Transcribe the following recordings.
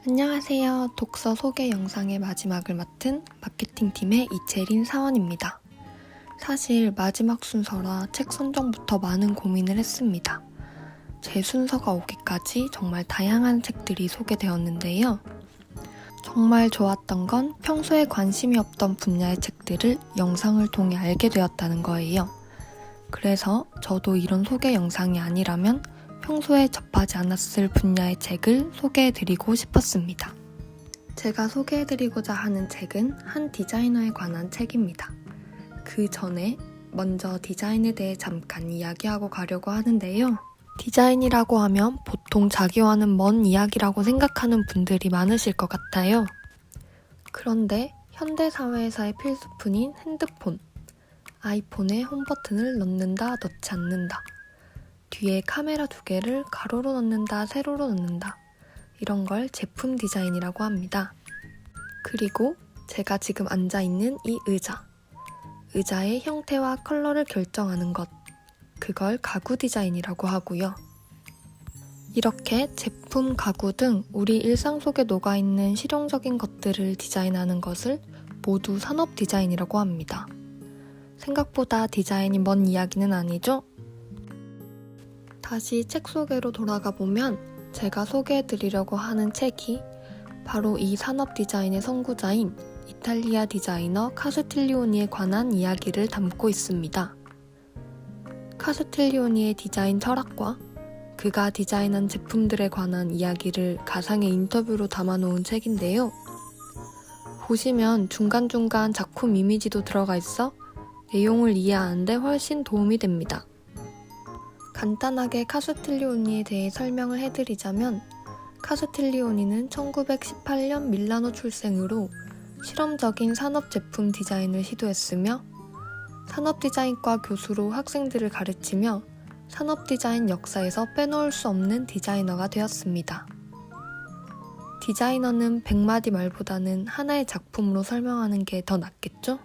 안녕하세요. 독서 소개 영상의 마지막을 맡은 마케팅팀의 이채린 사원입니다. 사실 마지막 순서라 책 선정부터 많은 고민을 했습니다. 제 순서가 오기까지 정말 다양한 책들이 소개되었는데요. 정말 좋았던 건 평소에 관심이 없던 분야의 책들을 영상을 통해 알게 되었다는 거예요. 그래서 저도 이런 소개 영상이 아니라면 평소에 접하지 않았을 분야의 책을 소개해드리고 싶었습니다. 제가 소개해드리고자 하는 책은 한 디자이너에 관한 책입니다. 그 전에 먼저 디자인에 대해 잠깐 이야기하고 가려고 하는데요. 디자인이라고 하면 보통 자기와는 먼 이야기라고 생각하는 분들이 많으실 것 같아요. 그런데 현대사회에서의 필수품인 핸드폰, 아이폰에 홈버튼을 넣는다, 넣지 않는다, 뒤에 카메라 2개를 가로로 넣는다, 세로로 넣는다, 이런 걸 제품 디자인이라고 합니다. 그리고 제가 지금 앉아있는 이 의자의 형태와 컬러를 결정하는 것, 그걸 가구 디자인이라고 하고요. 이렇게 제품, 가구 등 우리 일상 속에 녹아있는 실용적인 것들을 디자인하는 것을 모두 산업 디자인이라고 합니다. 생각보다 디자인이 먼 이야기는 아니죠? 다시 책 소개로 돌아가 보면 제가 소개해드리려고 하는 책이 바로 이 산업 디자인의 선구자인 이탈리아 디자이너 카스틸리오니에 관한 이야기를 담고 있습니다. 카스틸리오니의 디자인 철학과 그가 디자인한 제품들에 관한 이야기를 가상의 인터뷰로 담아놓은 책인데요. 보시면 중간중간 작품 이미지도 들어가 있어 내용을 이해하는 데 훨씬 도움이 됩니다. 간단하게 카스틸리오니에 대해 설명을 해드리자면, 카스틸리오니는 1918년 밀라노 출생으로 실험적인 산업 제품 디자인을 시도했으며 산업 디자인과 교수로 학생들을 가르치며 산업 디자인 역사에서 빼놓을 수 없는 디자이너가 되었습니다. 디자이너는 100마디 말보다는 하나의 작품으로 설명하는 게 더 낫겠죠?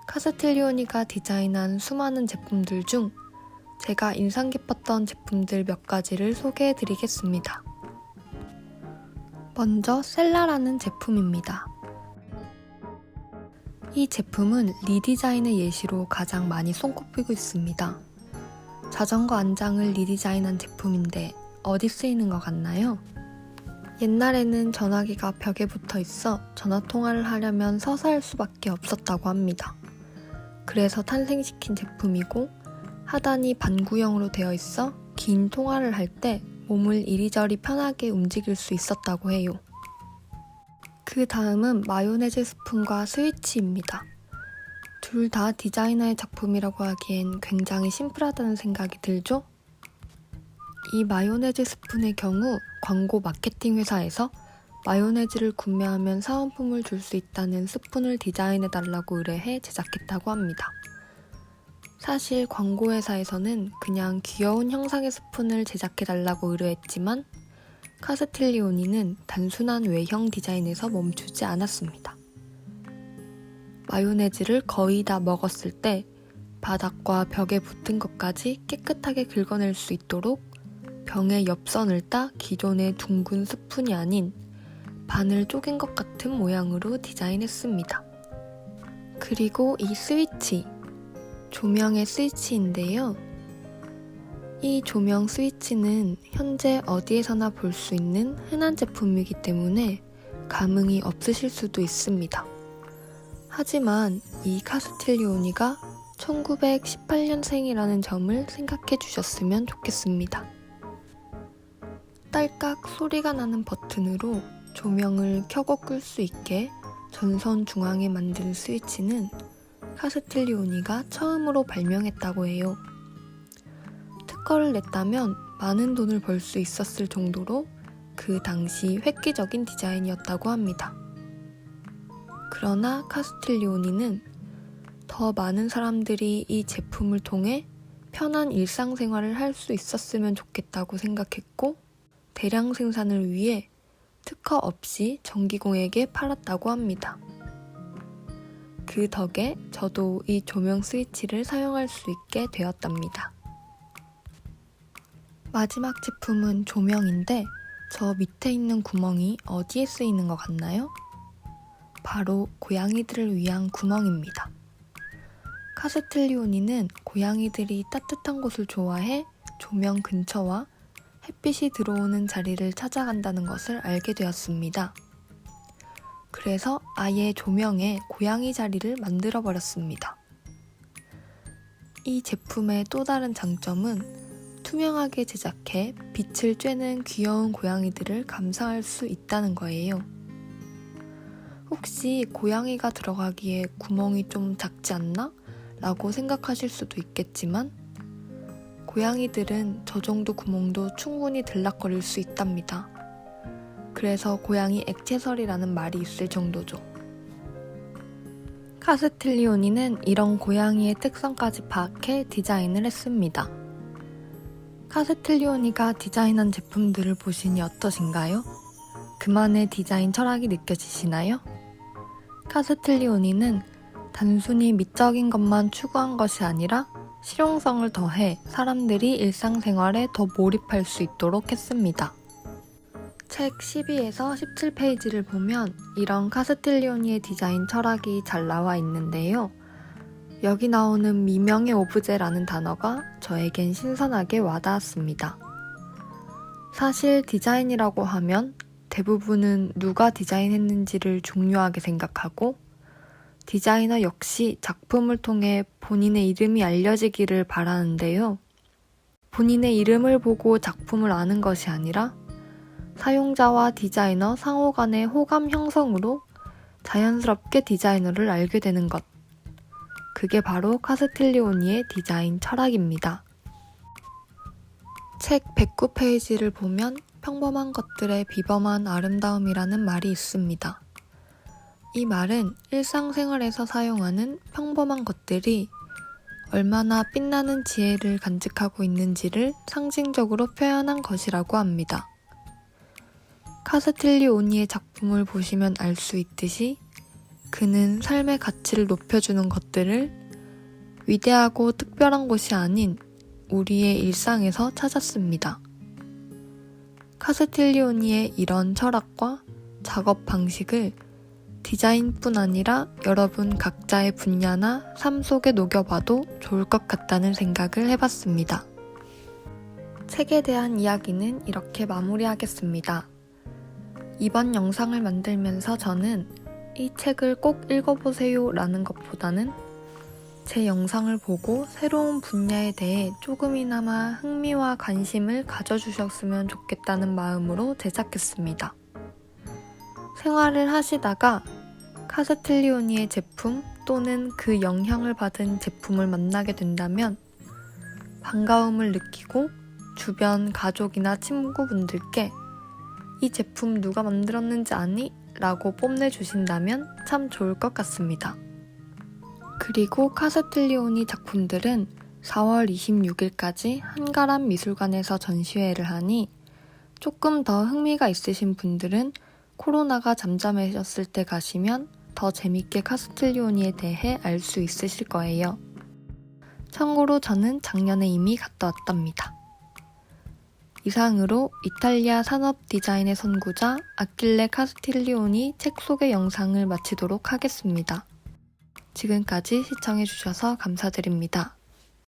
카스틸리오니가 디자인한 수많은 제품들 중 제가 인상 깊었던 제품들 몇 가지를 소개해드리겠습니다. 먼저 셀라라는 제품입니다. 이 제품은 리디자인의 예시로 가장 많이 손꼽히고 있습니다. 자전거 안장을 리디자인한 제품인데 어디 쓰이는 것 같나요? 옛날에는 전화기가 벽에 붙어 있어 전화통화를 하려면 서서 할 수밖에 없었다고 합니다. 그래서 탄생시킨 제품이고 하단이 반구형으로 되어 있어 긴 통화를 할 때 몸을 이리저리 편하게 움직일 수 있었다고 해요. 그 다음은 마요네즈 스푼과 스위치입니다. 둘 다 디자이너의 작품이라고 하기엔 굉장히 심플하다는 생각이 들죠? 이 마요네즈 스푼의 경우 광고 마케팅 회사에서 마요네즈를 구매하면 사은품을 줄 수 있다는 스푼을 디자인해달라고 의뢰해 제작했다고 합니다. 사실 광고회사에서는 그냥 귀여운 형상의 스푼을 제작해달라고 의뢰했지만 카스틸리오니는 단순한 외형 디자인에서 멈추지 않았습니다. 마요네즈를 거의 다 먹었을 때 바닥과 벽에 붙은 것까지 깨끗하게 긁어낼 수 있도록 병의 옆선을 따 기존의 둥근 스푼이 아닌 반을 쪼갠 것 같은 모양으로 디자인했습니다. 그리고 이 스위치, 조명의 스위치인데요. 이 조명 스위치는 현재 어디에서나 볼 수 있는 흔한 제품이기 때문에 감흥이 없으실 수도 있습니다. 하지만 이 카스틸리오니가 1918년생이라는 점을 생각해 주셨으면 좋겠습니다. 딸깍 소리가 나는 버튼으로 조명을 켜고 끌 수 있게 전선 중앙에 만든 스위치는 카스틸리오니가 처음으로 발명했다고 해요. 특허를 냈다면 많은 돈을 벌 수 있었을 정도로 그 당시 획기적인 디자인이었다고 합니다. 그러나 카스틸리오니는 더 많은 사람들이 이 제품을 통해 편한 일상생활을 할 수 있었으면 좋겠다고 생각했고 대량 생산을 위해 특허 없이 전기공에게 팔았다고 합니다. 그 덕에 저도 이 조명 스위치를 사용할 수 있게 되었답니다. 마지막 제품은 조명인데 저 밑에 있는 구멍이 어디에 쓰이는 것 같나요? 바로 고양이들을 위한 구멍입니다. 카스틸리오니는 고양이들이 따뜻한 곳을 좋아해 조명 근처와 햇빛이 들어오는 자리를 찾아간다는 것을 알게 되었습니다. 그래서 아예 조명에 고양이 자리를 만들어 버렸습니다. 이 제품의 또 다른 장점은 투명하게 제작해 빛을 쬐는 귀여운 고양이들을 감상할 수 있다는 거예요. 혹시 고양이가 들어가기에 구멍이 좀 작지 않나? 라고 생각하실 수도 있겠지만 고양이들은 저 정도 구멍도 충분히 들락거릴 수 있답니다. 그래서 고양이 액체설이라는 말이 있을 정도죠. 카스틸리오니는 이런 고양이의 특성까지 파악해 디자인을 했습니다. 카스틸리오니가 디자인한 제품들을 보시니 어떠신가요? 그만의 디자인 철학이 느껴지시나요? 카스틸리오니는 단순히 미적인 것만 추구한 것이 아니라 실용성을 더해 사람들이 일상생활에 더 몰입할 수 있도록 했습니다. 책 12에서 17페이지를 보면 이런 카스틸리오니의 디자인 철학이 잘 나와 있는데요. 여기 나오는 미명의 오브제라는 단어가 저에겐 신선하게 와닿았습니다. 사실 디자인이라고 하면 대부분은 누가 디자인했는지를 중요하게 생각하고 디자이너 역시 작품을 통해 본인의 이름이 알려지기를 바라는데요. 본인의 이름을 보고 작품을 아는 것이 아니라 사용자와 디자이너 상호 간의 호감 형성으로 자연스럽게 디자이너를 알게 되는 것. 그게 바로 카스틸리오니의 디자인 철학입니다. 책 109페이지를 보면 평범한 것들의 비범한 아름다움이라는 말이 있습니다. 이 말은 일상생활에서 사용하는 평범한 것들이 얼마나 빛나는 지혜를 간직하고 있는지를 상징적으로 표현한 것이라고 합니다. 카스틸리오니의 작품을 보시면 알 수 있듯이 그는 삶의 가치를 높여주는 것들을 위대하고 특별한 것이 아닌 우리의 일상에서 찾았습니다. 카스틸리오니의 이런 철학과 작업 방식을 디자인뿐 아니라 여러분 각자의 분야나 삶 속에 녹여봐도 좋을 것 같다는 생각을 해봤습니다. 책에 대한 이야기는 이렇게 마무리하겠습니다. 이번 영상을 만들면서 저는 이 책을 꼭 읽어보세요 라는 것보다는 제 영상을 보고 새로운 분야에 대해 조금이나마 흥미와 관심을 가져주셨으면 좋겠다는 마음으로 제작했습니다. 생활을 하시다가 카스틸리오니의 제품 또는 그 영향을 받은 제품을 만나게 된다면 반가움을 느끼고 주변 가족이나 친구분들께 이 제품 누가 만들었는지 아니? 라고 뽐내주신다면 참 좋을 것 같습니다. 그리고 카스틸리오니 작품들은 4월 26일까지 한가람 미술관에서 전시회를 하니 조금 더 흥미가 있으신 분들은 코로나가 잠잠해졌을 때 가시면 더 재밌게 카스틸리오니에 대해 알 수 있으실 거예요. 참고로 저는 작년에 이미 갔다 왔답니다. 이상으로 이탈리아 산업 디자인의 선구자 아킬레 카스틸리오니 책 소개 영상을 마치도록 하겠습니다. 지금까지 시청해주셔서 감사드립니다.